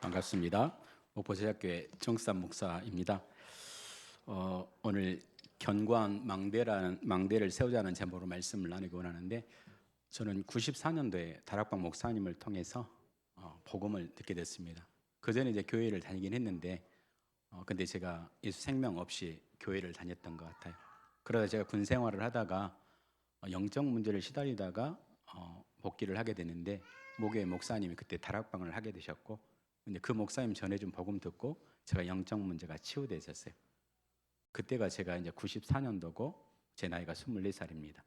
반갑습니다. 목포제약교회 정삼 목사입니다. 오늘 견고한 망대를 세우자는 제목으로 말씀을 나누기 원하는데, 저는 94년도에 다락방 목사님을 통해서 복음을 듣게 됐습니다. 그 전에 이제 교회를 다니긴 했는데, 근데 제가 예수 생명 없이 교회를 다녔던 것 같아요. 그러다 제가 군 생활을 하다가 영적 문제를 시달리다가 복귀를 하게 됐는데, 목요일 목사님이 그때 다락방을 하게 되셨고, 근데 그 목사님 전해준 복음 듣고 제가 영적 문제가 치유되었어요. 그때가 제가 이제 94년도고 제 나이가 24살입니다.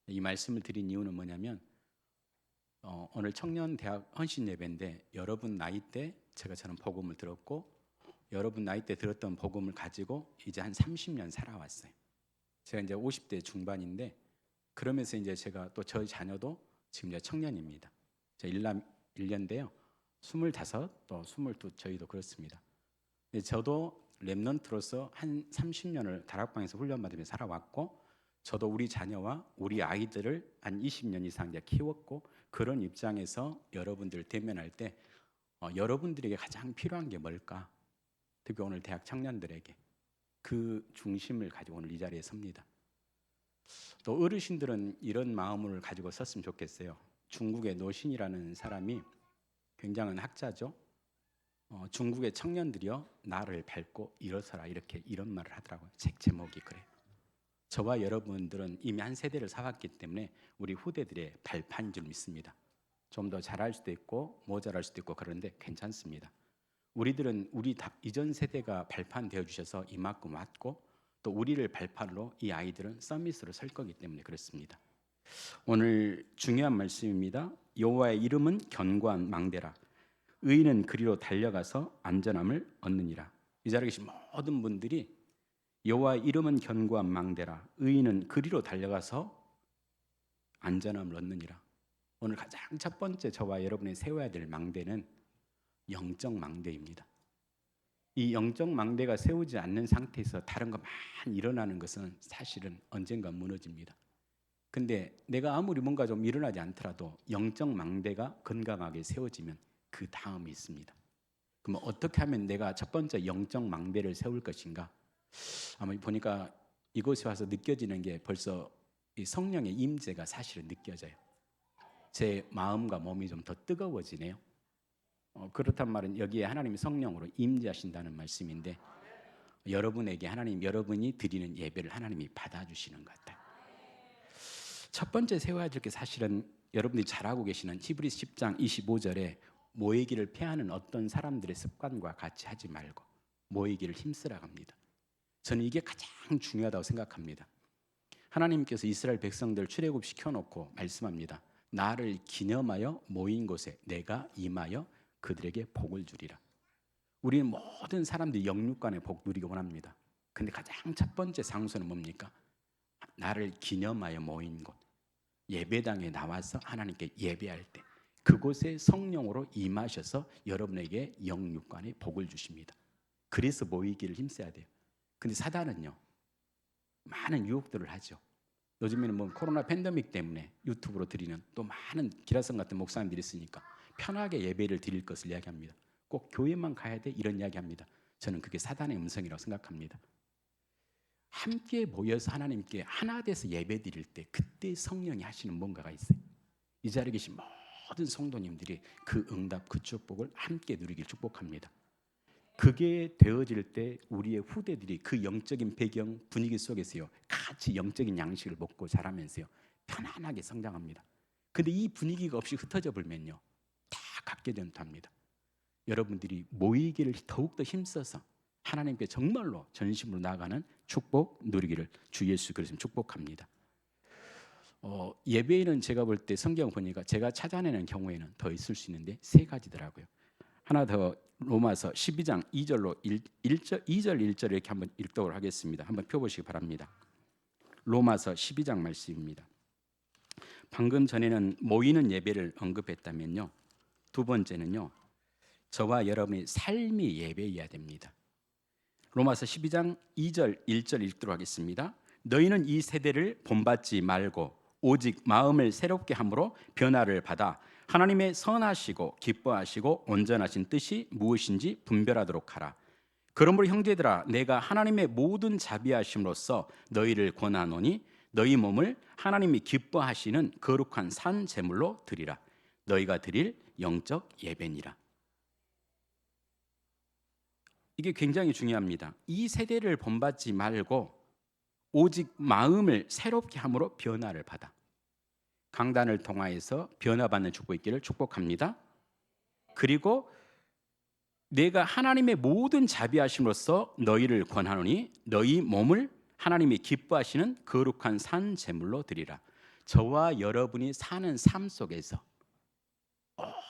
이 말씀을 드린 이유는 뭐냐면, 오늘 청년 대학 헌신 예배인데 여러분 나이 때 저는 복음을 들었고, 여러분 나이 때 들었던 복음을 가지고 이제 한 30년 살아왔어요. 제가 이제 50대 중반인데, 그러면서 이제 제가 또 저희 자녀도 지금 이제 청년입니다. 저 일남 1년인데요. 25, 또 22 저희도 그렇습니다. 저도 렘넌트로서 한 30년을 다락방에서 훈련받으며 살아왔고, 저도 우리 자녀와 우리 아이들을 한 20년 이상 이제 키웠고, 그런 입장에서 여러분들 대면할 때 여러분들에게 가장 필요한 게 뭘까? 특히 오늘 대학 청년들에게 그 중심을 가지고 오늘 이 자리에 섭니다. 또 어르신들은 이런 마음을 가지고 섰으면 좋겠어요. 중국의 노신이라는 사람이 굉장한 학자죠. 중국의 청년들이여 나를 밟고 일어서라, 이런 말을 하더라고요. 책 제목이 그래요. 저와 여러분들은 이미 한 세대를 살았기 때문에 우리 후대들의 발판인 줄 믿습니다. 좀 더 잘할 수도 있고 모자랄 수도 있고 그런데 괜찮습니다. 우리들은 우리 이전 세대가 발판 되어주셔서 이만큼 왔고, 또 우리를 발판으로 이 아이들은 서밋으로 설 거기 때문에 그렇습니다. 오늘 중요한 말씀입니다. 여호와의 이름은 견고한 망대라. 의인은 그리로 달려가서 안전함을 얻느니라. 이 자리에 계신 모든 분들이 여호와의 이름은 견고한 망대라. 의인은 그리로 달려가서 안전함을 얻느니라. 오늘 가장 첫 번째 저와 여러분이 세워야 될 망대는 영적 망대입니다. 이 영적 망대가 세우지 않는 상태에서 다른 거 많이 일어나는 것은 사실은 언젠가 무너집니다. 근데 내가 아무리 뭔가 좀 일어나지 않더라도 영적 망대가 건강하게 세워지면 그 다음이 있습니다. 그럼 어떻게 하면 내가 첫 번째 영적 망대를 세울 것인가? 아마 보니까 이곳에 와서 느껴지는 게 벌써 이 성령의 임재가 사실은 느껴져요. 제 마음과 몸이 좀 더 뜨거워지네요. 그렇단 말은 여기에 하나님이 성령으로 임재하신다는 말씀인데, 여러분에게 여러분이 드리는 예배를 하나님이 받아주시는 것 같아요. 첫 번째 세워야 될 게 사실은 여러분들이 잘 알고 계시는 히브리서 10장 25절에 모이기를 패하는 어떤 사람들의 습관과 같이 하지 말고 모이기를 힘쓰라고 합니다. 저는 이게 가장 중요하다고 생각합니다. 하나님께서 이스라엘 백성들을 출애굽시켜놓고 말씀합니다. 나를 기념하여 모인 곳에 내가 임하여 그들에게 복을 주리라. 우리는 모든 사람들이 영육간의 복 누리기 원합니다. 근데 가장 첫 번째 상소는 뭡니까? 나를 기념하여 모인 곳, 예배당에 나와서 하나님께 예배할 때 그곳에 성령으로 임하셔서 여러분에게 영육간의 복을 주십니다. 그래서 모이기를 힘써야 돼요. 근데 사단은요, 많은 유혹들을 하죠. 요즘에는 뭐 코로나 팬데믹 때문에 유튜브로 드리는 또 많은 기라성 같은 목사님들이 있으니까 편하게 예배를 드릴 것을 이야기합니다. 꼭 교회만 가야 돼, 이런 이야기합니다. 저는 그게 사단의 음성이라고 생각합니다. 함께 모여서 하나님께 하나 돼서 예배 드릴 때 그때 성령이 하시는 뭔가가 있어요. 이 자리에 계신 모든 성도님들이 그 응답, 그 축복을 함께 누리길 축복합니다. 그게 되어질 때 우리의 후대들이 그 영적인 배경 분위기 속에서요, 같이 영적인 양식을 먹고 자라면서요, 편안하게 성장합니다. 근데 이 분위기가 없이 흩어져 버리면요, 다 각계전투합니다. 여러분들이 모이기를 더욱더 힘써서 하나님께 정말로 전심으로 나아가는 축복 누리기를 주 예수 그리스도로 축복합니다. 예배에는 제가 볼 때 성경 보니까 제가 찾아내는 경우에는 더 있을 수 있는데 세 가지더라고요. 하나 더, 로마서 12장 2절 1절 이렇게 한번 읽도록 하겠습니다. 한번 펴보시기 바랍니다. 로마서 12장 말씀입니다. 방금 전에는 모이는 예배를 언급했다면요, 두 번째는요, 저와 여러분의 삶이 예배여야 됩니다. 로마서 12장 2절 1절 읽도록 하겠습니다. 너희는 이 세대를 본받지 말고 오직 마음을 새롭게 함으로 변화를 받아 하나님의 선하시고 기뻐하시고 온전하신 뜻이 무엇인지 분별하도록 하라. 그러므로 형제들아, 내가 하나님의 모든 자비하심으로써 너희를 권하노니 너희 몸을 하나님이 기뻐하시는 거룩한 산 제물로 드리라. 너희가 드릴 영적 예배니라. 이게 굉장히 중요합니다. 이 세대를 본받지 말고 오직 마음을 새롭게 함으로 변화를 받아. 강단을 통하여서 변화받는 축복 있기를 축복합니다. 그리고 내가 하나님의 모든 자비하심으로써 너희를 권하노니 너희 몸을 하나님이 기뻐하시는 거룩한 산 제물로 드리라. 저와 여러분이 사는 삶 속에서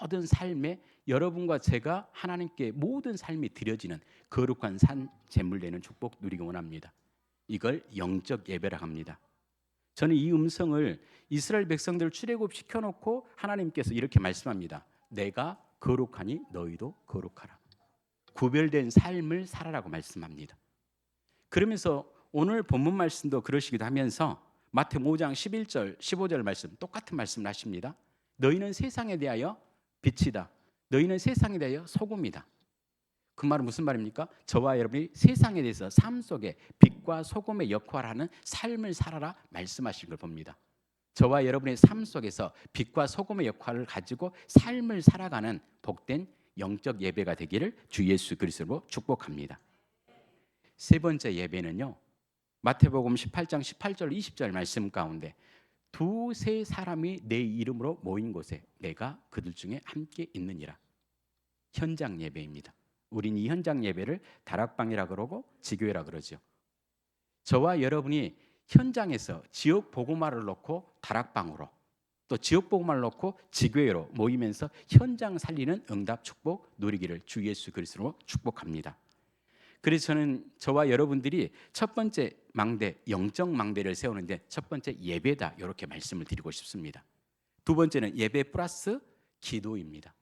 모든 삶에 여러분과 제가 하나님께 모든 삶이 드려지는 거룩한 산 제물 되는 축복 누리기 원합니다. 이걸 영적 예배라 합니다. 저는 이 음성을 이스라엘 백성들을 출애굽시켜 놓고 하나님께서 이렇게 말씀합니다. 내가 거룩하니 너희도 거룩하라. 구별된 삶을 살아라고 말씀합니다. 그러면서 오늘 본문 말씀도 그러시기도 하면서 마태복음 5장 11절 15절 말씀 똑같은 말씀을 하십니다. 너희는 세상에 대하여 빛이다. 너희는 세상에 대하여 소금이다. 그 말은 무슨 말입니까? 저와 여러분이 세상에 대해서 삶 속에 빛과 소금의 역할을 하는 삶을 살아라 말씀하신 걸 봅니다. 저와 여러분의 삶 속에서 빛과 소금의 역할을 가지고 삶을 살아가는 복된 영적 예배가 되기를 주 예수 그리스도로 축복합니다. 세 번째 예배는요, 마태복음 18장 18절 20절 말씀 가운데 두세 사람이 내 이름으로 모인 곳에 내가 그들 중에 함께 있느니라. 현장 예배입니다. 우린 이 현장 예배를 다락방이라 그러고 지교회라 그러죠. 저와 여러분이 현장에서 지역 복음화를 놓고 다락방으로 또 지역 복음화를 놓고 지교회로 모이면서 현장 살리는 응답 축복 누리기를 주 예수 그리스도로 축복합니다. 그래서 저는 저와 여러분들이 첫 번째 망대, 영적 망대를 세우는데 첫 번째 예배다 이렇게 말씀을 드리고 싶습니다. 두 번째는 예배 플러스 기도입니다.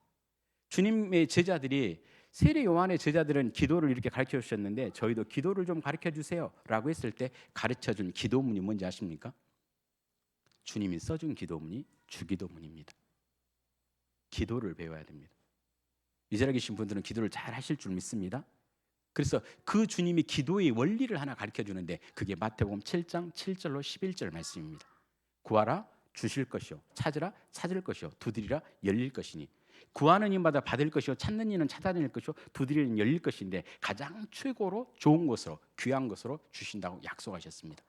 주님의 제자들이 세례 요한의 제자들은 기도를 이렇게 가르쳐 주셨는데 저희도 기도를 좀 가르쳐 주세요라고 했을 때 가르쳐 준 기도문이 뭔지 아십니까? 주님이 써준 기도문이 주기도문입니다. 기도를 배워야 됩니다. 이 자리에 계신 분들은 기도를 잘 하실 줄 믿습니다. 그래서 그 주님이 기도의 원리를 하나 가르쳐 주는데 그게 마태복음 7장 7절로 11절 말씀입니다. 구하라 주실 것이요 찾으라 찾을 것이요 두드리라 열릴 것이니 구하는 이마다 받을 것이요 찾는 이는 찾아낼 것이요 두드리는 열릴 것인데 가장 최고로 좋은 것으로 귀한 것으로 주신다고 약속하셨습니다.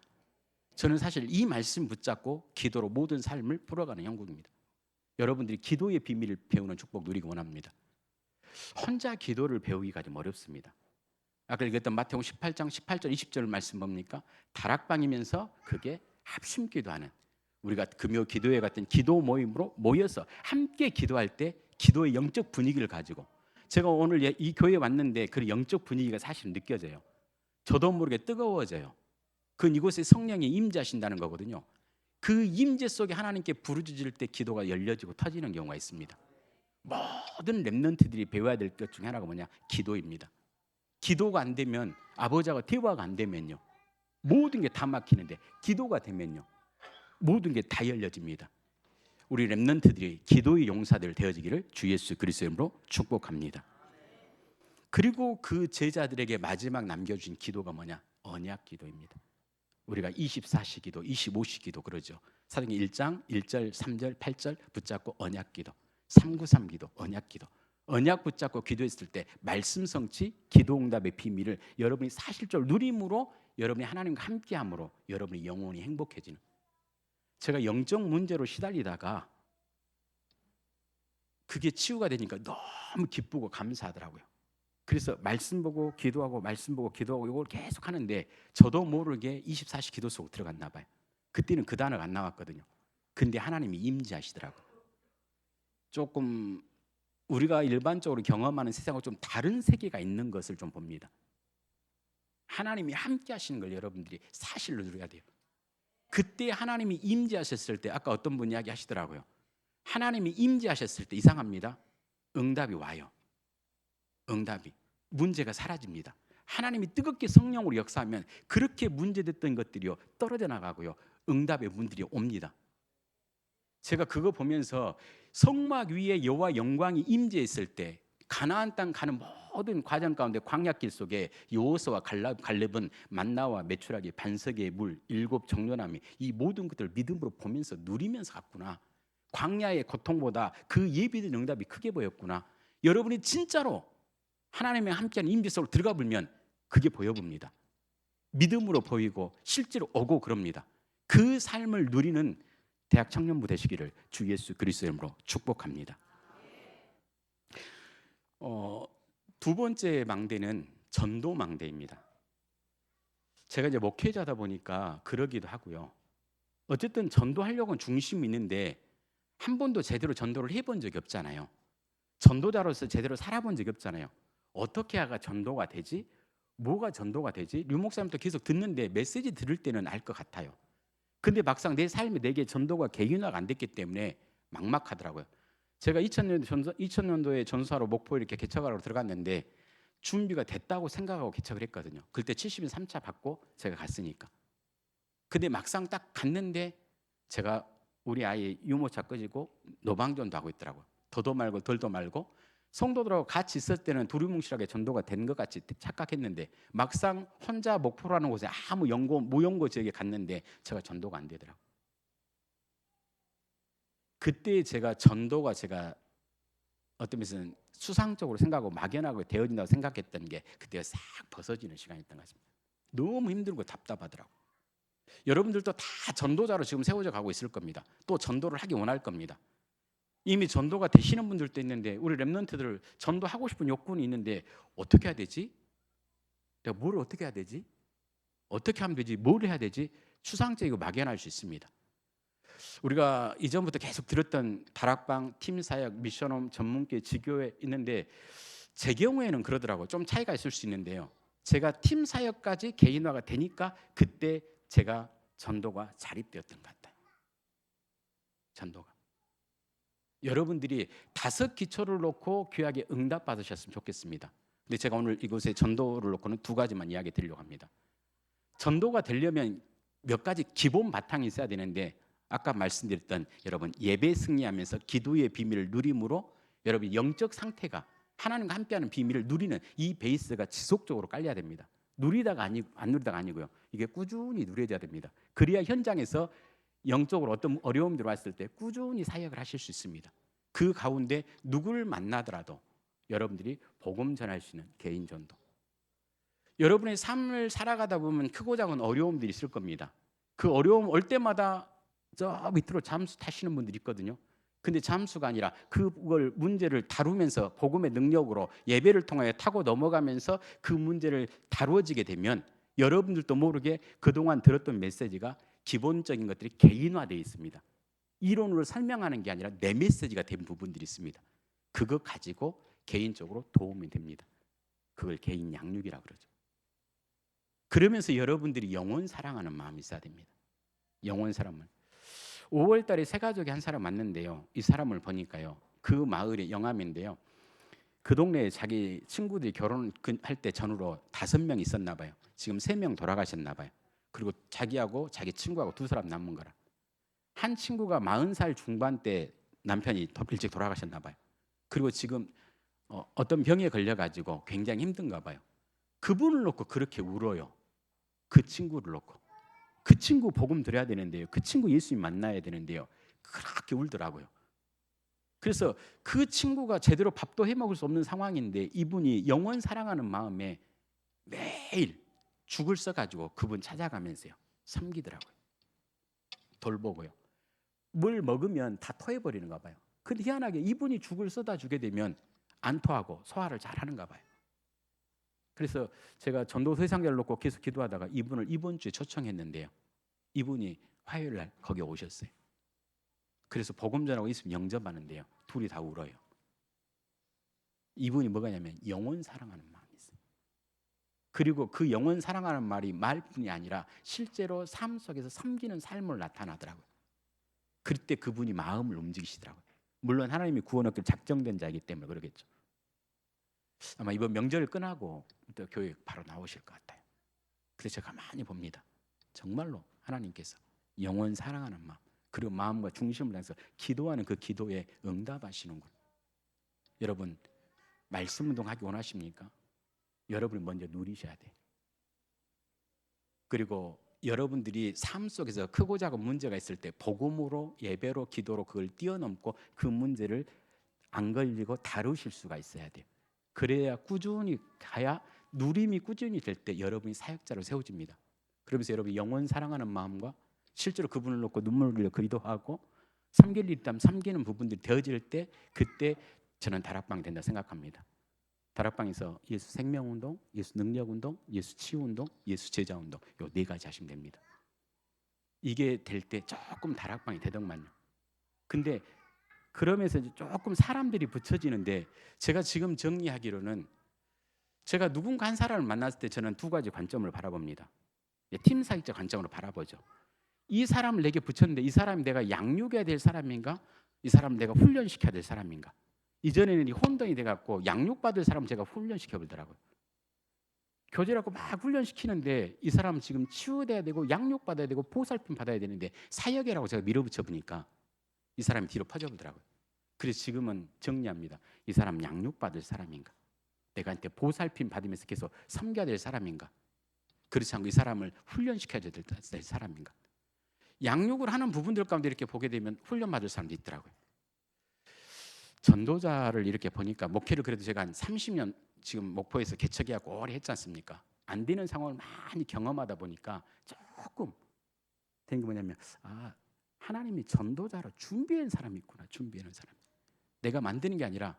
저는 사실 이 말씀 붙잡고 기도로 모든 삶을 풀어가는 형국입니다. 여러분들이 기도의 비밀을 배우는 축복 누리기 원합니다. 혼자 기도를 배우기가 좀 어렵습니다. 아까 읽었던 마태복음 18장 18절 20절 말씀 뭡니까? 다락방이면서 그게 합심 기도하는 우리가 금요 기도회 같은 기도 모임으로 모여서 함께 기도할 때 기도의 영적 분위기를 가지고 제가 오늘 이 교회에 왔는데 그 영적 분위기가 사실 느껴져요. 저도 모르게 뜨거워져요. 그건 이곳에 성령이 임재하신다는 거거든요. 그 임재 속에 하나님께 부르짖을 때 기도가 열려지고 터지는 경우가 있습니다. 모든 렘넌트들이 배워야 될 것 중에 하나가 뭐냐? 기도입니다. 기도가 안 되면 아버지하고 대화가 안 되면요 모든 게 다 막히는데 기도가 되면요 모든 게 다 열려집니다. 우리 렘넌트들이 기도의 용사들 되어지기를 주 예수 그리스도의 이름으로 축복합니다. 그리고 그 제자들에게 마지막 남겨주신 기도가 뭐냐? 언약 기도입니다. 우리가 24시 기도, 25시 기도 그러죠. 사도행전 1장 1절, 3절, 8절 붙잡고 언약 기도, 393 기도, 언약 기도. 언약 붙잡고 기도했을 때 말씀 성취, 기도 응답의 비밀을 여러분이 사실적으로 누림으로 여러분이 하나님과 함께함으로 여러분이 영원히 행복해지는. 제가 영적 문제로 시달리다가 그게 치유가 되니까 너무 기쁘고 감사하더라고요. 그래서 말씀 보고 기도하고 말씀 보고 기도하고 이걸 계속 하는데 저도 모르게 24시 기도 속 들어갔나 봐요. 그때는 그 단어가 안 나왔거든요. 근데 하나님이 임재하시더라고요. 조금 우리가 일반적으로 경험하는 세상과 좀 다른 세계가 있는 것을 좀 봅니다. 하나님이 함께 하시는 걸 여러분들이 사실로 누려야 돼요. 그때 하나님이 임재하셨을 때 아까 어떤 분 이야기 하시더라고요. 하나님이 임재하셨을 때 이상합니다. 응답이 와요. 응답이 문제가 사라집니다. 하나님이 뜨겁게 성령으로 역사하면 그렇게 문제됐던 것들이요 떨어져 나가고요 응답의 문들이 옵니다. 제가 그거 보면서 성막 위에 여호와 영광이 임재했을 때 가나안 땅 가는 모든 과정 가운데 광야길 속에 여호수아와 갈렙은 만나와 메추라기 반석의 물 일곱 정결함이 이 모든 것들을 믿음으로 보면서 누리면서 갔구나. 광야의 고통보다 그 예비된 응답이 크게 보였구나. 여러분이 진짜로 하나님의 함께하는 임재 속으로 들어가 보면 그게 보여봅니다. 믿음으로 보이고 실제로 오고 그럽니다. 그 삶을 누리는 대학 청년부 되시기를 주 예수 그리스도의 이름으로 축복합니다. 두 번째 망대는 전도 망대입니다. 제가 이제 목회자다 보니까 그러기도 하고요. 어쨌든 전도하려고는 중심이 있는데 한 번도 제대로 전도를 해본 적이 없잖아요. 전도자로서 제대로 살아본 적이 없잖아요. 어떻게 해야 전도가 되지? 뭐가 전도가 되지? 류 목사님도 계속 듣는데 메시지 들을 때는 알 것 같아요. 근데 막상 내 삶에 내게 전도가 개인화가 안 됐기 때문에 막막하더라고요. 제가 2000년도에 전사로 목포 이렇게 개척하러 들어갔는데 준비가 됐다고 생각하고 개척을 했거든요. 그때 70인 3차 받고 제가 갔으니까. 근데 막상 딱 갔는데 제가 우리 아이 유모차 끄지고 노방전도 하고 있더라고요. 더도 말고 덜도 말고 성도들하고 같이 있을 때는 두리뭉실하게 전도가 된 것 같이 착각했는데 막상 혼자 목포라는 곳에 아무 무연고 지역에 갔는데 제가 전도가 안 되더라고요. 그때 제가 전도가 제가 어떤 면에서는 수상적으로 생각하고 막연하게 되어진다고 생각했던 게 그때 싹 벗어지는 시간이었던 것 같습니다. 너무 힘들고 답답하더라고요. 여러분들도 다 전도자로 지금 세워져 가고 있을 겁니다. 또 전도를 하기 원할 겁니다. 이미 전도가 되시는 분들도 있는데 우리 렘넌트들 전도하고 싶은 욕구는 있는데 어떻게 해야 되지? 내가 뭘 어떻게 해야 되지? 어떻게 하면 되지? 뭘 해야 되지? 추상적이고 막연할 수 있습니다. 우리가 이전부터 계속 들었던 다락방, 팀사역, 미션홈, 전문교회, 지교회 있는데 제 경우에는 그러더라고요. 좀 차이가 있을 수 있는데요. 제가 팀사역까지 개인화가 되니까 그때 제가 전도가 자립되었던 것 같아요. 전도가. 여러분들이 5 기초를 놓고 귀하게 응답 받으셨으면 좋겠습니다. 근데 제가 오늘 이곳에 전도를 놓고는 2가지만 이야기 드리려고 합니다. 전도가 되려면 몇 가지 기본 바탕이 있어야 되는데 아까 말씀드렸던 여러분 예배 승리하면서 기도의 비밀을 누림으로 여러분 영적 상태가 하나님과 함께하는 비밀을 누리는 이 베이스가 지속적으로 깔려야 됩니다. 누리다가 안 누리다가 아니고요. 이게 꾸준히 누려져야 됩니다. 그래야 현장에서 영적으로 어떤 어려움들이 왔을 때 꾸준히 사역을 하실 수 있습니다. 그 가운데 누구를 만나더라도 여러분들이 복음 전할 수 있는 개인 전도. 여러분의 삶을 살아가다 보면 크고 작은 어려움들이 있을 겁니다. 그 어려움 올 때마다 저 밑으로 잠수 타시는 분들이 있거든요. 근데 잠수가 아니라 그걸 문제를 다루면서 복음의 능력으로 예배를 통하여 타고 넘어가면서 그 문제를 다루어지게 되면 여러분들도 모르게 그동안 들었던 메시지가 기본적인 것들이 개인화되어 있습니다. 이론으로 설명하는 게 아니라 내 메시지가 된 부분들이 있습니다. 그거 가지고 개인적으로 도움이 됩니다. 그걸 개인 양육이라고 그러죠. 그러면서 여러분들이 영혼 사랑하는 마음이 있어야 됩니다. 영혼 사랑을. 5월 달에 새 가족이 한 사람 왔는데요. 이 사람을 보니까요. 그 마을의 영암인데요. 그 동네에 자기 친구들이 결혼할 때 전후로 5명 있었나 봐요. 지금 3명 돌아가셨나 봐요. 그리고 자기하고 자기 친구하고 2사람 남은 거라. 한 친구가 40살 중반 때 남편이 더 일찍 돌아가셨나 봐요. 그리고 지금 어떤 병에 걸려가지고 굉장히 힘든가 봐요. 그분을 놓고 그렇게 울어요. 그 친구를 놓고. 그 친구 복음 드려야 되는데요. 그 친구 예수님 만나야 되는데요. 그렇게 울더라고요. 그래서 그 친구가 제대로 밥도 해먹을 수 없는 상황인데 이분이 영원 사랑하는 마음에 매일 죽을 써가지고 그분 찾아가면서요. 섬기더라고요. 돌보고요. 뭘 먹으면 다 토해버리는가 봐요. 근데 희한하게 이분이 죽을 써다 주게 되면 안 토하고 소화를 잘 하는가 봐요. 그래서 제가 전도 세상자를 놓고 계속 기도하다가 이분을 이번 주에 초청했는데요. 이분이 화요일 날 거기 오셨어요. 그래서 복음 전하고 있으면 영접하는데요. 둘이 다 울어요. 이분이 뭐가냐면 영원 사랑하는 마음이 있어요. 그리고 그 영원 사랑하는 말이 말뿐이 아니라 실제로 삶 속에서 섬기는 삶을 나타나더라고요. 그때 그분이 마음을 움직이시더라고요. 물론 하나님이 구원하기로 작정된 자이기 때문에 그러겠죠. 아마 이번 명절을 끝나고 또 교회 바로 나오실 것 같아요. 그래서 제가 가만히 봅니다. 정말로 하나님께서 영원 사랑하는 마음, 그리고 마음과 중심을 해서 기도하는 그 기도에 응답하시는군. 여러분 말씀 운동하기 원하십니까? 여러분이 먼저 누리셔야 돼. 그리고 여러분들이 삶 속에서 크고 작은 문제가 있을 때 복음으로 예배로 기도로 그걸 뛰어넘고 그 문제를 안 걸리고 다루실 수가 있어야 돼요. 그래야 꾸준히 가야 누림이 꾸준히 될 때 여러분이 사역자로 세워집니다. 그러면서 여러분이 영원 사랑하는 마음과 실제로 그분을 놓고 눈물을 흘려 기도하고 섬길 일 있다면 섬기는 부분들이 되어질 때 그때 저는 다락방 된다 생각합니다. 다락방에서 예수 생명운동, 예수 능력운동, 예수 치유운동, 예수 제자운동 요 네 가지 하시면 됩니다. 이게 될 때 조금 다락방이 되더만요. 근데 그러면서 이제 조금 사람들이 붙여지는데 제가 지금 정리하기로는 제가 누군가 한 사람을 만났을 때 저는 두 가지 관점을 바라봅니다. 팀 사역자 관점으로 바라보죠. 이 사람을 내게 붙였는데 이 사람이 내가 양육해야 될 사람인가? 이 사람을 내가 훈련시켜야 될 사람인가? 이전에는 이 혼돈이 돼갖고 양육받을 사람을 제가 훈련시켜 보더라고요. 교제라고 막 훈련시키는데 이 사람은 지금 치유돼야 되고 양육받아야 되고 보살핌 받아야 되는데 사역이라고 제가 밀어붙여 보니까 이 사람이 뒤로 퍼져보더라고요. 그래서 지금은 정리합니다. 이 사람 양육받을 사람인가? 내가 한테 보살핌 받으면서 계속 섬겨야 될 사람인가? 그렇지 않고 이 사람을 훈련시켜야 될 사람인가? 양육을 하는 부분들 가운데 이렇게 보게 되면 훈련받을 사람도 있더라고요. 전도자를 이렇게 보니까 목회를 그래도 제가 한 30년 지금 목포에서 개척해갖고 오래 했지 않습니까? 안 되는 상황을 많이 경험하다 보니까 조금 된 게 뭐냐면 하나님이 전도자로 준비한 사람이 있구나. 준비하는 사람. 내가 만드는 게 아니라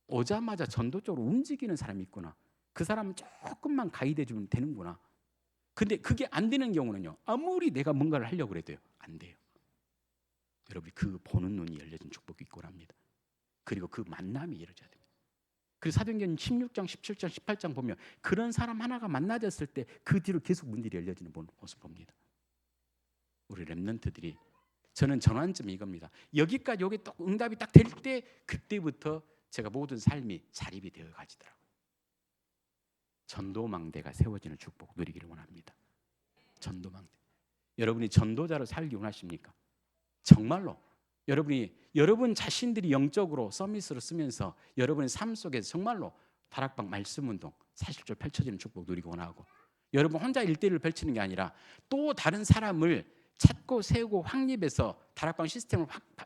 오자마자 전도 쪽으로 움직이는 사람이 있구나. 그 사람은 조금만 가이드 해주면 되는구나. 근데 그게 안 되는 경우는요. 아무리 내가 뭔가를 하려고 해도요. 안 돼요. 여러분이 그 보는 눈이 열려진 축복이 있고 합니다. 그리고 그 만남이 이루어져야 됩니다. 그래서 사도행전 16장, 17장, 18장 보면 그런 사람 하나가 만나졌을 때 그 뒤로 계속 문들이 열려지는 모습 봅니다. 우리 렘넌트들이 저는 전환점이 이겁니다. 여기까지 여기 또 응답이 딱 될 때 그때부터 제가 모든 삶이 자립이 되어 가지더라고요. 전도망대가 세워지는 축복 누리기를 원합니다. 전도망대. 여러분이 전도자로 살기 원하십니까? 정말로 여러분이 여러분 자신들이 영적으로 서밋으로 쓰면서 여러분의 삶 속에서 정말로 다락방 말씀운동 사실적으로 펼쳐지는 축복 누리기 원하고 여러분 혼자 일대일을 펼치는 게 아니라 또 다른 사람을 찾고 세우고 확립해서 다락방 시스템을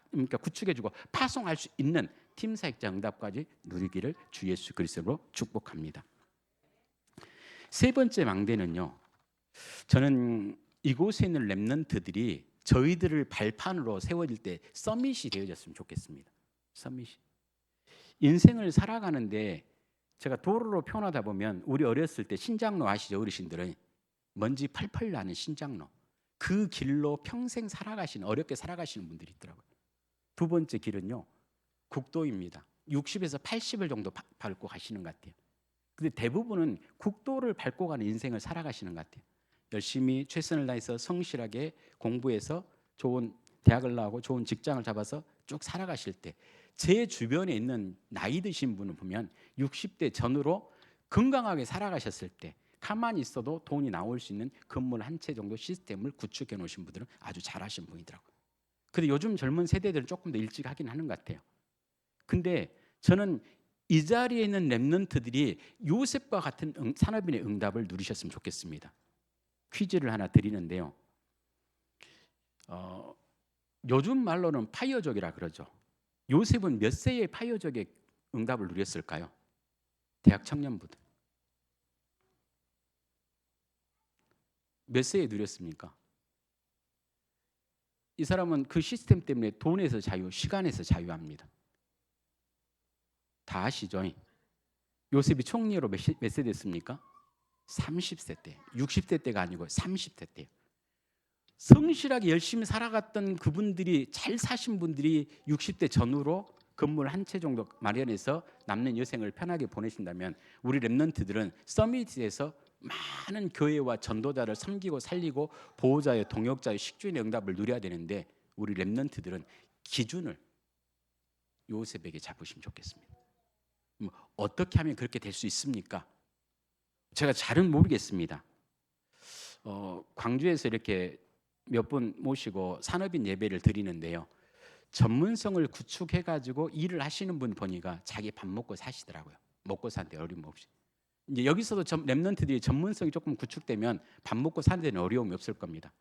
그러니까 구축해주고 파송할 수 있는 팀 사역자 응답까지 누리기를 주 예수 그리스도로 축복합니다. 세 번째 망대는요. 저는 이곳에 있는 렘넌트들이 저희들을 발판으로 세워질 때 서밋이 되어졌으면 좋겠습니다. 서밋이. 인생을 살아가는데 제가 도로로 표현하다 보면 우리 어렸을 때 신장로 아시죠? 어르신들은 먼지 펄펄 나는 신장로. 그 길로 평생 살아가시는 어렵게 살아가시는 분들이 있더라고요. 두 번째 길은요. 국도입니다. 60에서 80을 정도 밟고 가시는 것 같아요. 근데 대부분은 국도를 밟고 가는 인생을 살아가시는 것 같아요. 열심히 최선을 다해서 성실하게 공부해서 좋은 대학을 나오고 좋은 직장을 잡아서 쭉 살아가실 때 제 주변에 있는 나이 드신 분을 보면 60대 전후로 건강하게 살아가셨을 때 가만히 있어도 돈이 나올 수 있는 건물 한 채 정도 시스템을 구축해 놓으신 분들은 아주 잘하신 분이더라고요. 근데 요즘 젊은 세대들은 조금 더 일찍 하긴 하는 것 같아요. 근데 저는 이 자리에 있는 렘넌트들이 요셉과 같은 산업인의 응답을 누리셨으면 좋겠습니다. 퀴즈를 하나 드리는데요. 요즘 말로는 파이어족이라 그러죠. 요셉은 몇 세의 파이어족의 응답을 누렸을까요? 대학 청년부들. 몇 세에 누렸습니까? 이 사람은 그 시스템 때문에 돈에서 자유, 시간에서 자유합니다. 다 아시죠? 요셉이 총리로 몇 세 됐습니까? 30세 때. 60세 때가 아니고 30세 때요. 성실하게 열심히 살아갔던 그분들이 잘 사신 분들이 60대 전후로 건물 한 채 정도 마련해서 남는 여생을 편하게 보내신다면 우리 렘넌트들은 서밋에서 많은 교회와 전도자를 섬기고 살리고 보호자의 동역자의 식주인의 응답을 누려야 되는데 우리 렘넌트들은 기준을 요셉에게 잡으시면 좋겠습니다. 어떻게 하면 그렇게 될 수 있습니까? 제가 잘은 모르겠습니다. 광주에서 이렇게 몇 분 모시고 산업인 예배를 드리는데요. 전문성을 구축해가지고 일을 하시는 분 보니까 자기 밥 먹고 사시더라고요. 먹고 사는데 어림없이. 이제 여기서도 랩런트들이 전문성이 조금 구축되면 밥 먹고 사는 데는 어려움이 없을 겁니다.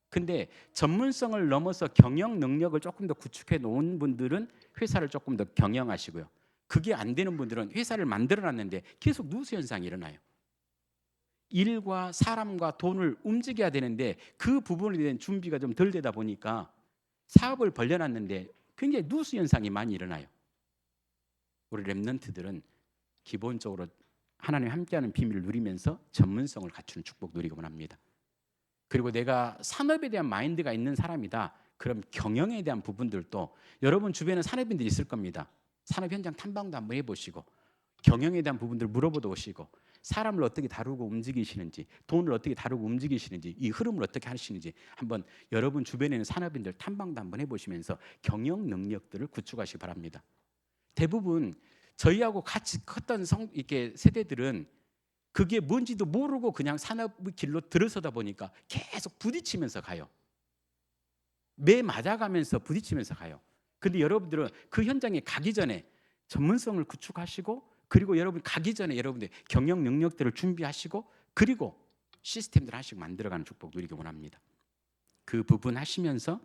근데 전문성을 넘어서 경영 능력을 조금 더 구축해 놓은 분들은 회사를 조금 더 경영하시고요. 그게 안 되는 분들은 회사를 만들어 놨는데 계속 누수 현상이 일어나요. 일과 사람과 돈을 움직여야 되는데 그 부분에 대한 준비가 좀 덜 되다 보니까 사업을 벌려놨는데 굉장히 누수 현상이 많이 일어나요. 우리 랩런트들은 기본적으로 하나님 함께하는 비밀을 누리면서 전문성을 갖추는 축복 누리기 원합니다. 그리고 내가 산업에 대한 마인드가 있는 사람이다. 그럼 경영에 대한 부분들도 여러분 주변에 산업인들이 있을 겁니다. 산업 현장 탐방도 한번 해보시고 경영에 대한 부분들 물어보도 오시고 사람을 어떻게 다루고 움직이시는지 돈을 어떻게 다루고 움직이시는지 이 흐름을 어떻게 하시는지 한번 여러분 주변에 있는 산업인들 탐방도 한번 해보시면서 경영 능력들을 구축하시기 바랍니다. 대부분 저희하고 같이 컸던 이렇게 세대들은 그게 뭔지도 모르고 그냥 산업의 길로 들어서다 보니까 계속 부딪히면서 가요. 매 맞아가면서 부딪히면서 가요. 근데 여러분들은 그 현장에 가기 전에 전문성을 구축하시고 그리고 여러분 가기 전에 여러분들 경영 능력들을 준비하시고 그리고 시스템들을 하시고 만들어가는 축복 누리기 원합니다. 그 부분 하시면서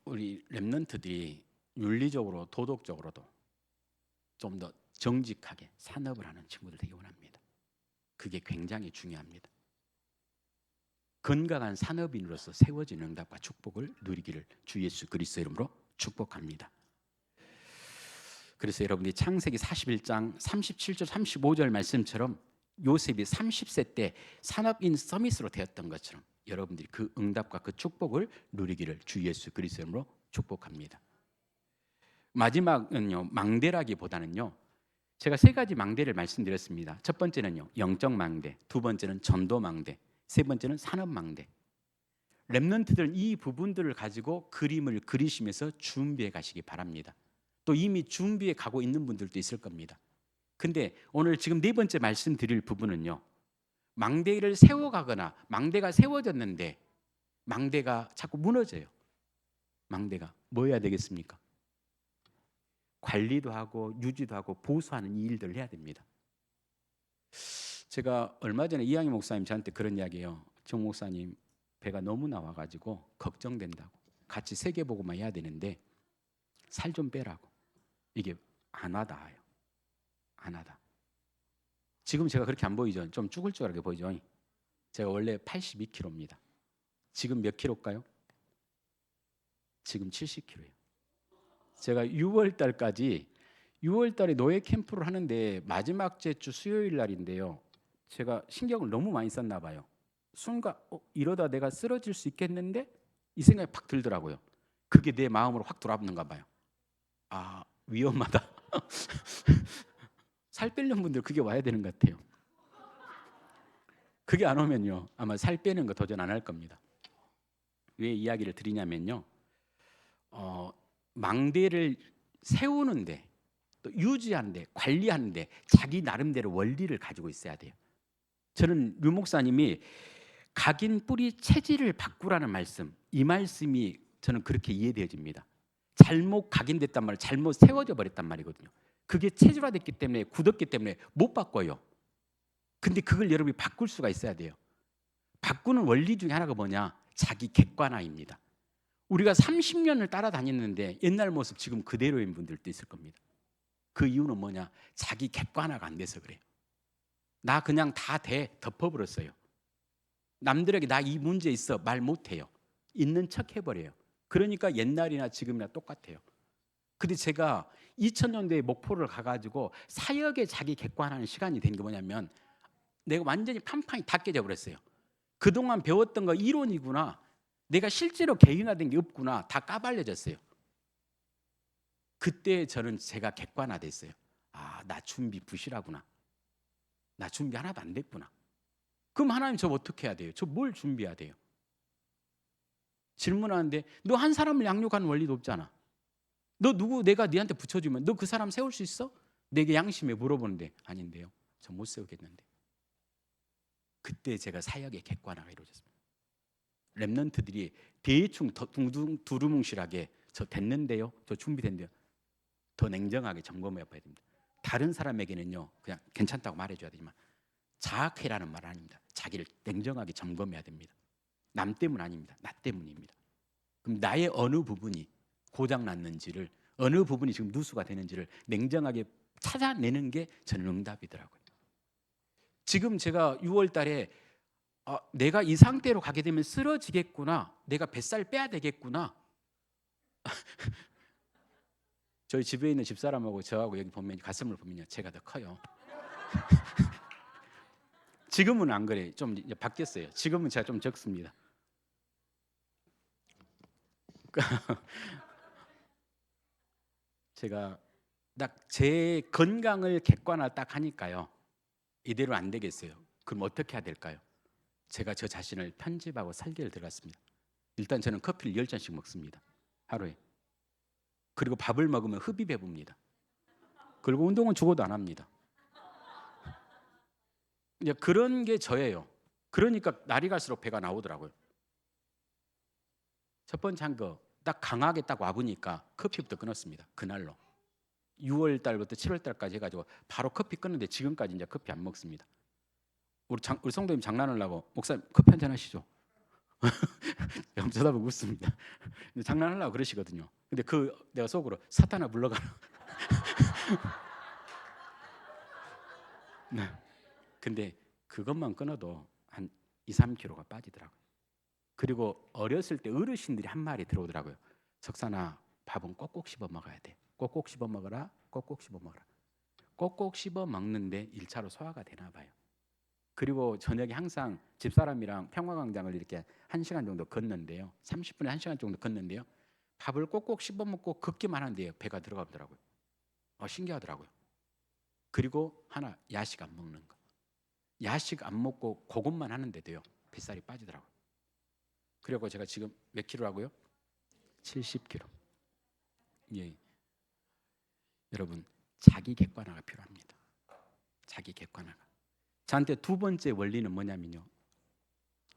우리 랩런트들이 윤리적으로 도덕적으로도 좀 더 정직하게 산업을 하는 친구들 되기 원합니다. 그게 굉장히 중요합니다. 건강한 산업인으로서 세워진 응답과 축복을 누리기를 주 예수 그리스도 이름으로 축복합니다. 그래서 여러분들이 창세기 41장 37절 35절 말씀처럼 요셉이 30세 때 산업인 서밋으로 되었던 것처럼 여러분들이 그 응답과 그 축복을 누리기를 주 예수 그리스도 이름으로 축복합니다. 마지막은요, 망대라기보다는요, 제가 세 가지 망대를 말씀드렸습니다. 첫 번째는요, 영적 망대, 두 번째는 전도 망대, 세 번째는 산업 망대. 랩런트들은 이 부분들을 가지고 그림을 그리시면서 준비해 가시기 바랍니다. 또 이미 준비해 가고 있는 분들도 있을 겁니다. 근데 오늘 지금 네 번째 말씀드릴 부분은요, 망대를 세워가거나 망대가 세워졌는데 망대가 자꾸 무너져요. 망대가 뭐 해야 되겠습니까? 관리도 하고 유지도 하고 보수하는 이 일들을 해야 됩니다. 제가 얼마 전에 이양희 목사님 저한테 그런 이야기예요. 정 목사님 배가 너무 나와가지고 걱정된다고. 같이 세계보고만 해야 되는데 살 좀 빼라고. 이게 안 와닿아요. 안 와닿아. 지금 제가 그렇게 안 보이죠? 좀 쭈글쭈글하게 보이죠? 제가 원래 82kg입니다. 지금 몇 킬로일까요? 지금 70kg예요. 제가 6월 달까지 6월 달에 노예 캠프를 하는데 마지막 주 수요일 날인데요. 제가 신경을 너무 많이 썼나 봐요. 순간 이러다 내가 쓰러질 수 있겠는데 이 생각이 팍 들더라고요. 그게 내 마음으로 확 돌아붙는가 봐요. 아, 위험하다. 살 빼려는 분들 그게 와야 되는 것 같아요. 그게 안 오면요, 아마 살 빼는 거 도전 안 할 겁니다. 왜 이야기를 드리냐면요, 망대를 세우는데 또 유지하는데 관리하는데 자기 나름대로 원리를 가지고 있어야 돼요. 저는 류 목사님이 각인 뿌리 체질을 바꾸라는 말씀, 이 말씀이 저는 그렇게 이해되어집니다. 잘못 각인됐단 말이에요. 잘못 세워져 버렸단 말이거든요. 그게 체질화됐기 때문에 굳었기 때문에 못 바꿔요. 근데 그걸 여러분이 바꿀 수가 있어야 돼요. 바꾸는 원리 중에 하나가 뭐냐? 자기 객관화입니다. 우리가 30년을 따라다녔는데 옛날 모습 지금 그대로인 분들도 있을 겁니다. 그 이유는 뭐냐? 자기 객관화가 안 돼서 그래요. 나 그냥 다 덮어버렸어요. 남들에게 나 이 문제 있어 말 못해요. 있는 척 해버려요. 그러니까 옛날이나 지금이나 똑같아요. 근데 제가 2000년대에 목포를 가가지고 사역에 자기 객관화하는 시간이 된 게 뭐냐면 내가 완전히 판판이 다 깨져버렸어요. 그동안 배웠던 거 이론이구나. 내가 실제로 개인화된 게 없구나. 다 까발려졌어요. 그때 저는 제가 객관화됐어요. 아, 나 준비 부실하구나. 나 준비 하나도 안 됐구나. 그럼 하나님 저 어떻게 해야 돼요? 저 뭘 준비해야 돼요? 질문하는데 너 한 사람을 양육하는 원리도 없잖아. 너 누구 내가 네한테 붙여주면 너 그 사람 세울 수 있어? 내게 양심에 물어보는데 아닌데요. 저 못 세우겠는데. 그때 제가 사역의 객관화가 이루어졌습니다. 렘넌트들이 대충 두루뭉실하게 저 됐는데요, 저 준비된대요, 더 냉정하게 점검해 봐야 됩니다. 다른 사람에게는요 그냥 괜찮다고 말해줘야 되지만 자학해라는 말 아닙니다. 자기를 냉정하게 점검해야 됩니다. 남 때문 아닙니다. 나 때문입니다. 그럼 나의 어느 부분이 고장났는지를, 어느 부분이 지금 누수가 되는지를 냉정하게 찾아내는 게 저는 응답이더라고요. 지금 제가 6월 달에 내가 이 상태로 가게 되면 쓰러지겠구나, 내가 뱃살 빼야 되겠구나. 저희 집에 있는 집사람하고 저하고 여기 보면 가슴을 보면요, 제가 더 커요. 지금은 안 그래요. 좀 이제 바뀌었어요. 지금은 제가 좀 적습니다. 제가 딱 제 건강을 객관화 딱 하니까요, 이대로 안 되겠어요. 그럼 어떻게 해야 될까요? 제가 저 자신을 편집하고 설계를 들어갔습니다. 일단 저는 커피를 10잔씩 먹습니다, 하루에. 그리고 밥을 먹으면 흡입 해봅니다. 그리고 운동은 죽어도 안 합니다. 이제 그런 게 저예요. 그러니까 날이 갈수록 배가 나오더라고요. 첫 번째 한 거 딱 강하게 딱 와보니까 커피부터 끊었습니다. 그날로 6월 달부터 7월 달까지 해가지고 바로 커피 끊는데 지금까지 이제 커피 안 먹습니다. 우리 성도님 장난하려고 목사님 커피 한잔 하시죠. 쳐다보고 웃습니다. 장난하려고 그러시거든요. 근데 내가 속으로 사탄아 물러가라. 네. 근데 그것만 끊어도 한 2, 3kg가 빠지더라고요. 그리고 어렸을 때 어르신들이 한 말이 들어오더라고요. 석산아, 밥은 꼭꼭 씹어 먹어야 돼. 꼭꼭 씹어 먹어라. 꼭꼭 씹어 먹어라. 꼭꼭 씹어 먹는데 1차로 소화가 되나 봐요. 그리고 저녁에 항상 집사람이랑 평화광장을 이렇게 1시간 정도 걷는데요, 30분에 1시간 정도 걷는데요, 밥을 꼭꼭 씹어 먹고 걷기만 하는데요, 배가 들어가더라고요. 신기하더라고요. 그리고 하나, 야식 안 먹는 거. 야식 안 먹고 그것만 하는데도요, 뱃살이 빠지더라고요. 그리고 제가 지금 몇 킬로라고요? 70kg. 예. 여러분, 자기 객관화가 필요합니다. 자기 객관화가. 저한테 두 번째 원리는 뭐냐면요,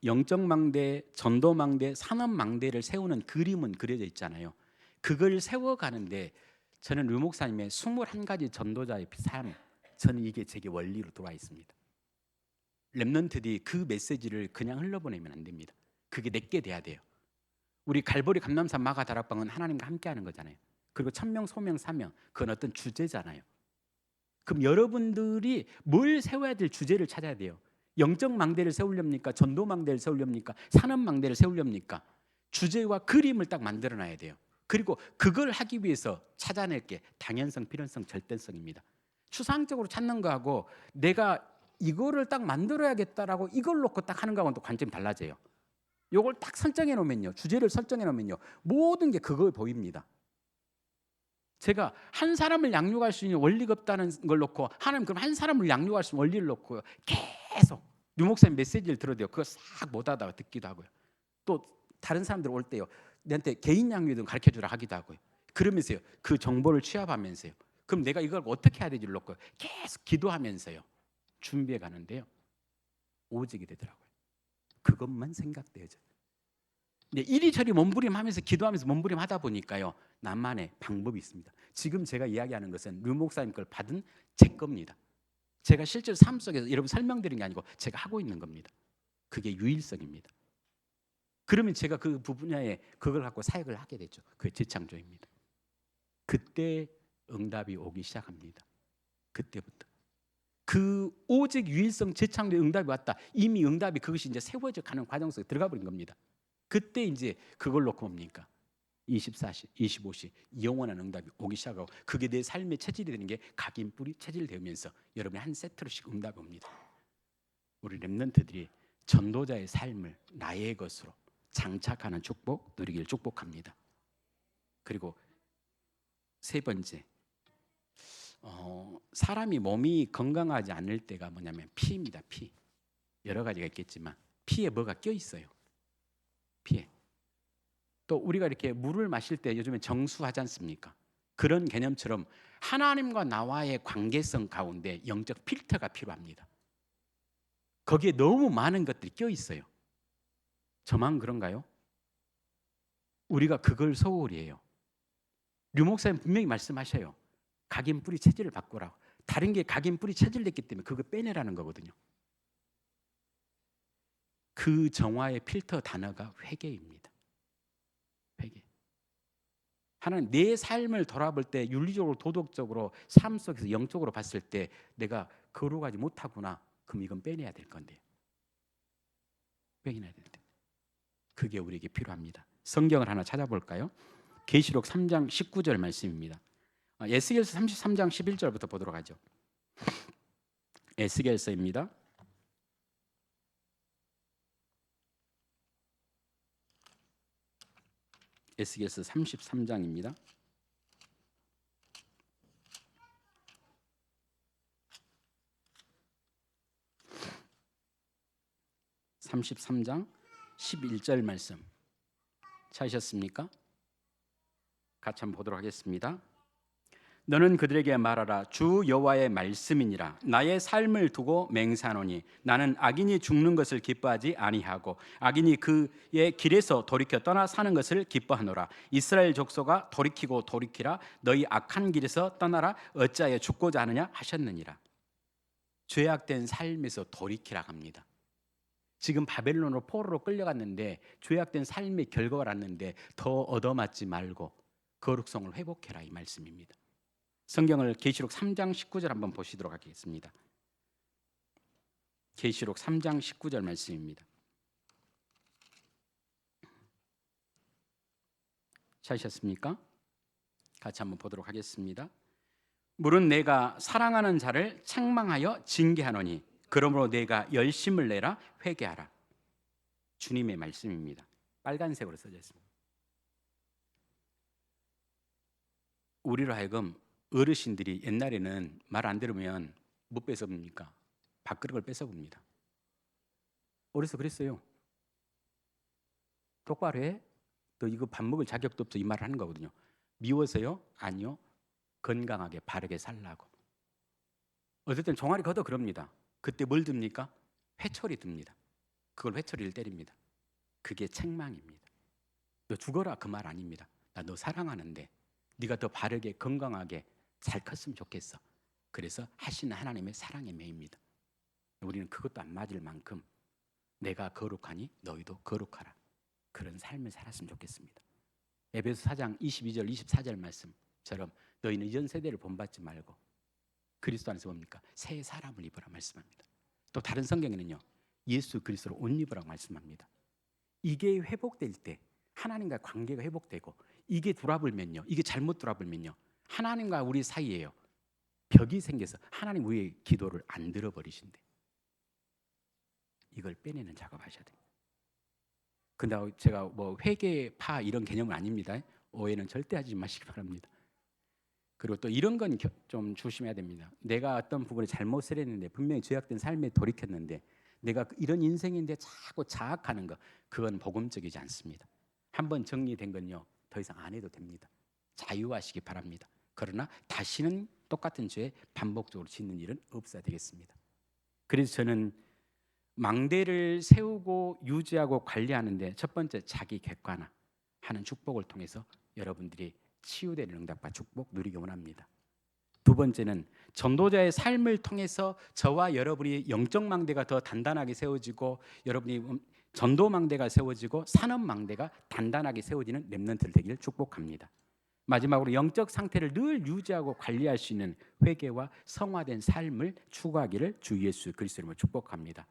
영적망대, 전도망대, 산업망대를 세우는 그림은 그려져 있잖아요. 그걸 세워가는데 저는 류 목사님의 21가지 전도자의 삶, 저는 이게 제게 원리로 들어와 있습니다. 렘넌트들이 그 메시지를 그냥 흘러보내면 안 됩니다. 그게 내게 돼야 돼요. 우리 갈보리 감람산 마가 다락방은 하나님과 함께 하는 거잖아요. 그리고 천명, 소명, 사명, 그건 어떤 주제잖아요. 그럼 여러분들이 뭘 세워야 될 주제를 찾아야 돼요. 영적 망대를 세우렵니까? 전도 망대를 세우렵니까? 산업 망대를 세우렵니까? 주제와 그림을 딱 만들어 놔야 돼요. 그리고 그걸 하기 위해서 찾아낼 게 당연성, 필연성, 절대성입니다. 추상적으로 찾는 거하고 내가 이거를 딱 만들어야겠다라고 이걸 놓고 딱 하는 거하고는 또 관점이 달라져요. 이걸 딱 설정해 놓으면요, 주제를 설정해 놓으면요, 모든 게 그거에 보입니다. 제가 한 사람을 양육할 수 있는 원리가 없다는 걸 놓고 하나님 그럼 한 사람을 양육할 수 있는 원리를 놓고 계속 류 목사님 메시지를 들어도요, 그거 싹 못하다가 듣기도 하고요. 또 다른 사람들 올 때요, 내한테 개인 양육 좀 가르쳐주라 하기도 하고요. 그러면서요, 그 정보를 취합하면서요, 그럼 내가 이걸 어떻게 해야 되지를 놓고 계속 기도하면서요 준비해 가는데요, 오직이 되더라고요. 그것만 생각돼야죠. 이리저리 몸부림하면서 기도하면서 몸부림하다 보니까요, 나만의 방법이 있습니다. 지금 제가 이야기하는 것은 류 목사님 걸 받은 제 겁니다. 제가 실제로 삶 속에서 여러분 설명드린 게 아니고 제가 하고 있는 겁니다. 그게 유일성입니다. 그러면 제가 그 분야에 그걸 갖고 사역을 하게 되죠. 그게 재창조입니다. 그때 응답이 오기 시작합니다. 그때부터. 그 오직 유일성 재창조의 응답이 왔다. 이미 응답이 그것이 이제 세워져 가는 과정 속에 들어가 버린 겁니다. 그때 이제 그걸 놓고 뭡니까? 24시, 25시 영원한 응답이 오기 시작하고 그게 내 삶의 체질이 되는 게 각인 뿌리 체질이 되면서 여러분이 한 세트로씩 응답이 옵니다. 우리 렘넌트들이 전도자의 삶을 나의 것으로 장착하는 축복 누리기를 축복합니다. 그리고 세 번째, 사람이 몸이 건강하지 않을 때가 뭐냐면 피입니다. 피. 여러 가지가 있겠지만 피에 뭐가 껴 있어요. 피에. 또 우리가 이렇게 물을 마실 때 요즘에 정수하지 않습니까? 그런 개념처럼 하나님과 나와의 관계성 가운데 영적 필터가 필요합니다. 거기에 너무 많은 것들이 껴 있어요. 저만 그런가요? 우리가 그걸 소홀히 해요. 류 목사님 분명히 말씀하셔요. 각인 뿌리 체질을 바꾸라고. 다른 게 각인 뿌리 체질됐기 때문에 그거 빼내라는 거거든요. 그 정화의 필터 단어가 회개입니다. 회개. 하나님 내 삶을 돌아볼 때 윤리적으로 도덕적으로 삶 속에서 영적으로 봤을 때 내가 거룩하지 못하구나. 그럼 이건 빼내야 될 건데요. 빼내야 될 때. 그게 우리에게 필요합니다. 성경을 하나 찾아볼까요? 계시록 3장 19절 말씀입니다. 에스겔서 33장 11절부터 보도록 하죠. 에스겔서입니다. 에스겔서 33장입니다. 33장 11절 말씀 찾으셨습니까? 같이 한번 보도록 하겠습니다. 너는 그들에게 말하라. 주 여호와의 말씀이니라. 나의 삶을 두고 맹세하노니 나는 악인이 죽는 것을 기뻐하지 아니하고 악인이 그의 길에서 돌이켜 떠나 사는 것을 기뻐하노라. 이스라엘 족속아 돌이키고 돌이키라. 너희 악한 길에서 떠나라. 어찌하여 죽고자 하느냐 하셨느니라. 죄악된 삶에서 돌이키라 합니다. 지금 바벨론으로 포로로 끌려갔는데 죄악된 삶의 결과가 났는데 더 얻어맞지 말고 거룩성을 회복해라 이 말씀입니다. 성경을 계시록 3장 19절 한번 보시도록 하겠습니다. 계시록 3장 19절 말씀입니다. 찾으셨습니까? 같이 한번 보도록 하겠습니다. 물은 내가 사랑하는 자를 책망하여 징계하노니 그러므로 내가 열심을 내라 회개하라. 주님의 말씀입니다. 빨간색으로 써져 있습니다. 우리로 하여금 어르신들이 옛날에는 말 안 들으면 뭐 뺏어봅니까? 밥그릇을 뺏어봅니다. 어려서 그랬어요. 똑바로 해? 너 이거 밥 먹을 자격도 없어 이 말을 하는 거거든요. 미워서요? 아니요. 건강하게 바르게 살라고. 어쨌든 종아리 걷어 그럽니다. 그때 뭘 듭니까? 회초리 듭니다. 그걸 회초리를 때립니다. 그게 책망입니다. 너 죽어라 그 말 아닙니다. 나 너 사랑하는데 네가 더 바르게 건강하게 잘 컸으면 좋겠어. 그래서 하시는 하나님의 사랑의 매입니다. 우리는 그것도 안 맞을 만큼 내가 거룩하니 너희도 거룩하라. 그런 삶을 살았으면 좋겠습니다. 에베소 4장 22절 24절 말씀처럼 너희는 이전 세대를 본받지 말고 그리스도 안에서 뭡니까? 새 사람을 입으라 말씀합니다. 또 다른 성경에는요. 예수 그리스도로 옷 입으라고 말씀합니다. 이게 회복될 때 하나님과 관계가 회복되고 이게 돌아불면요. 이게 잘못 돌아불면요. 하나님과 우리 사이에요. 벽이 생겨서 하나님 우리의 기도를 안 들어버리신대. 이걸 빼내는 작업하셔야 돼요. 근데 제가 뭐 회계파 이런 개념은 아닙니다. 오해는 절대 하지 마시기 바랍니다. 그리고 또 이런 건 좀 조심해야 됩니다. 내가 어떤 부분에 잘못을 했는데 분명히 죄악된 삶에 돌이켰는데 내가 이런 인생인데 자꾸 자학하는 거 그건 복음적이지 않습니다. 한번 정리된 건요. 더 이상 안 해도 됩니다. 자유하시기 바랍니다. 그러나 다시는 똑같은 죄에 반복적으로 짓는 일은 없어야 되겠습니다. 그래서 저는 망대를 세우고 유지하고 관리하는데 첫 번째 자기 객관화 하는 축복을 통해서 여러분들이 치유되는 응답과 축복 누리기 원합니다. 두 번째는 전도자의 삶을 통해서 저와 여러분이 영적 망대가 더 단단하게 세워지고 여러분이 전도 망대가 세워지고 산업 망대가 단단하게 세워지는 렘넌트들 되기를 축복합니다. 마지막으로 영적 상태를 늘 유지하고 관리할 수 있는 회개와 성화된 삶을 추구하기를 주 예수 그리스도로 축복합니다.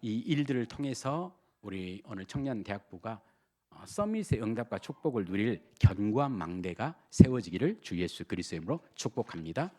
이 일들을 통해서 우리 오늘 청년대학부가 서밋의 응답과 축복을 누릴 견고한 망대가 세워지기를 주 예수 그리스도로 축복합니다.